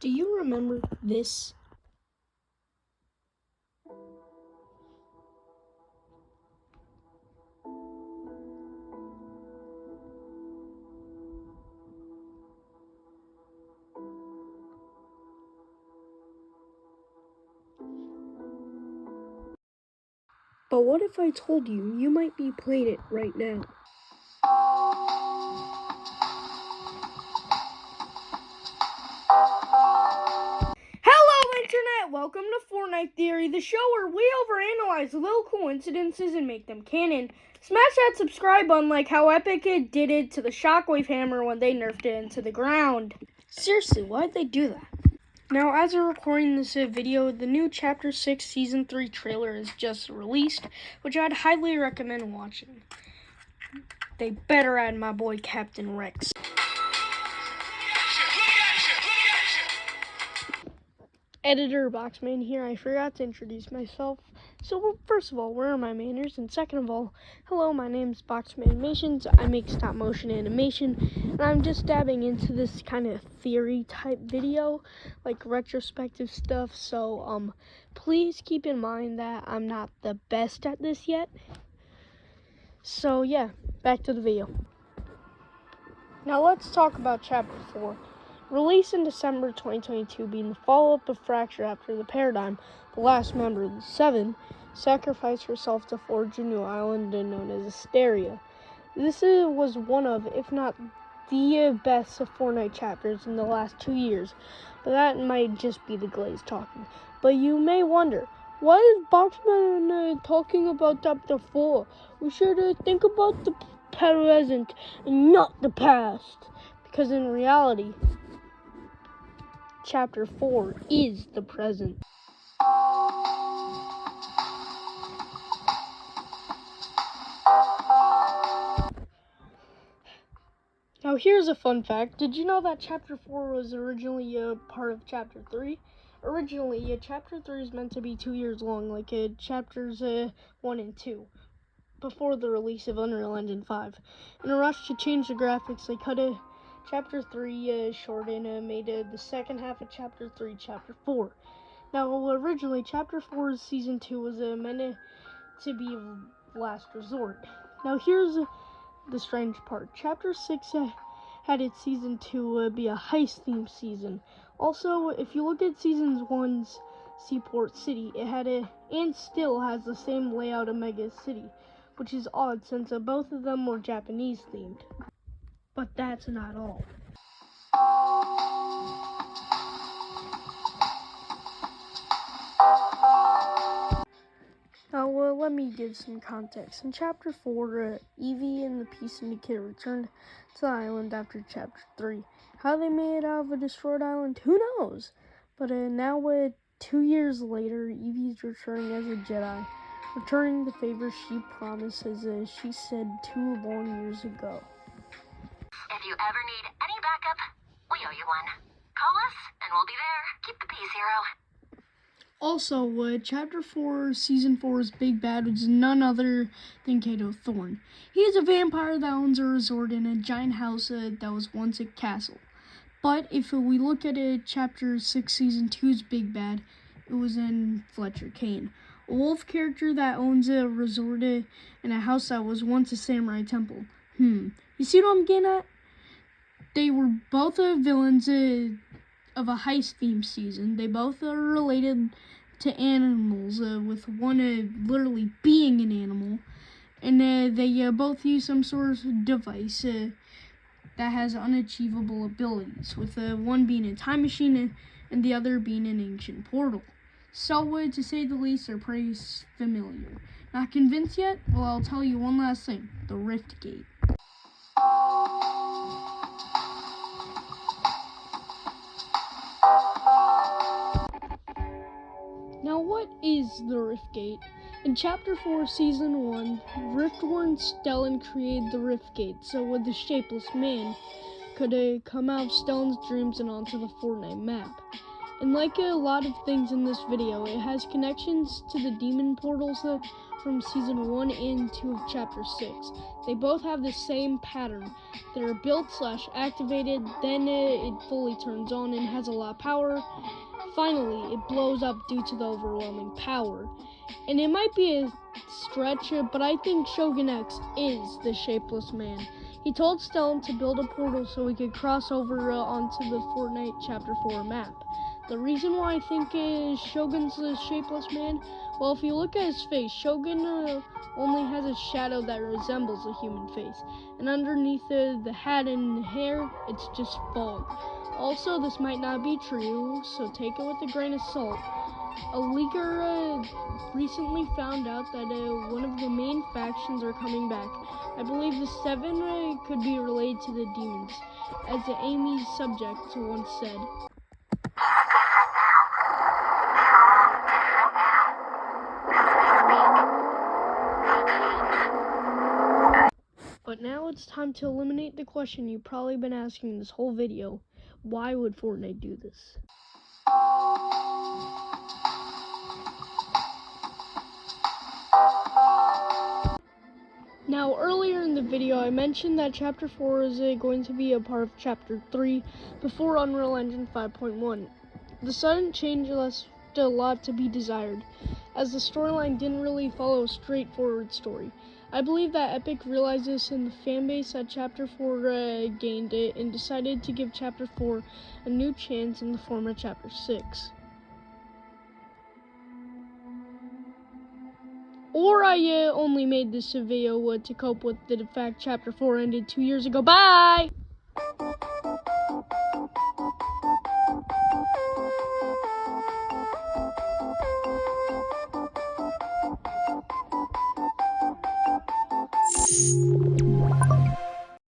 Do you remember this? But what if I told you you might be playing it right now? Hello, Internet! Welcome to Fortnite Theory, the show where we overanalyze little coincidences and make them canon. Smash that subscribe button like how Epic did it to the Shockwave Hammer when they nerfed it into the ground. Seriously, why'd they do that? Now, as we're recording this video, the new Chapter 6 Season 3 trailer is just released, which I'd highly recommend watching. They better add my boy Captain Rex. Editor Boxman here. I forgot to introduce myself. So first of all, where are my manners? And second of all, hello, my name's Boxman Animations. I make stop motion animation, and I'm just dabbing into this kind of theory type video, like retrospective stuff. So please keep in mind that I'm not the best at this yet. So yeah, back to the video. Now let's talk about Chapter 4. Released in December 2022, being the follow-up of Fracture after the Paradigm, the last member of the Seven sacrificed herself to forge a new island known as Asteria. This was one of, if not the best Fortnite chapters in the last 2 years, but that might just be the glaze talking. But you may wonder, why is Boxman talking about Chapter 4? We should think about the present and not the past, because in reality, Chapter 4 is the present. Now here's a fun fact. Did you know that Chapter 4 was originally a part of Chapter 3? Originally, Chapter 3 is meant to be 2 years long, like Chapters 1 and 2, before the release of Unreal Engine 5. In a rush to change the graphics, they cut Chapter 3 short and made the second half of Chapter 3 Chapter 4. Now, originally, Chapter 4's Season 2 was meant to be last resort. Now, here's the strange part. Chapter 6 had its Season 2 be a heist-themed season. Also, if you look at Season 1's Seaport City, it had and still has the same layout of Mega City, which is odd since both of them were Japanese-themed. But that's not all. Now, let me give some context. In Chapter 4, Evie and the Peace Syndicate returned to the island after Chapter 3. How they made it out of a destroyed island, who knows? But now, 2 years later, Evie's returning as a Jedi, returning the favor she promised, as she said 2 long years ago. If you ever need any backup, we owe you one. Call us, and we'll be there. Keep the peace, hero. Also, Chapter 4, Season 4's big bad was none other than Kato Thorne. He is a vampire that owns a resort in a giant house that was once a castle. But if we look at Chapter 6, Season 2's big bad, it was in Fletcher Kane, a wolf character that owns a resort in a house that was once a samurai temple. You see what I'm getting at? They were both villains of a heist-themed season. They both are related to animals, with one literally being an animal. And they both use some sort of device that has unachievable abilities, with one being a time machine and the other being an ancient portal. So, to say the least, they're pretty familiar. Not convinced yet? Well, I'll tell you one last thing. The Rift Gate. Now, what is the Rift Gate? In Chapter 4, Season 1, Riftworn Stellan created the Rift Gate, so the Shapeless Man could come out of Stellan's dreams and onto the Fortnite map. And like a lot of things in this video, it has connections to the demon portals from Season 1 and 2 of Chapter 6. They both have the same pattern. They're built/activated, then it fully turns on and has a lot of power. Finally, it blows up due to the overwhelming power. And it might be a stretch, but I think Shogun X is the Shapeless Man. He told Stellan to build a portal so we could cross over onto the Fortnite Chapter 4 map. The reason why I think Shogun's the Shapeless Man, well, if you look at his face, Shogun only has a shadow that resembles a human face. And underneath the hat and hair, it's just fog. Also, this might not be true, so take it with a grain of salt. A leaker recently found out that one of the main factions are coming back. I believe the Seven could be related to the demons, as Amy's subject once said. But now it's time to eliminate the question you've probably been asking this whole video. Why would Fortnite do this? Now, earlier in the video, I mentioned that Chapter 4 is going to be a part of Chapter 3 before Unreal Engine 5.1. The sudden change left a lot to be desired, as the storyline didn't really follow a straightforward story. I believe that Epic realized this in the fanbase that Chapter 4 gained it and decided to give Chapter 4 a new chance in the form of Chapter 6. Or I only made this video to cope with the fact Chapter 4 ended 2 years ago. Bye!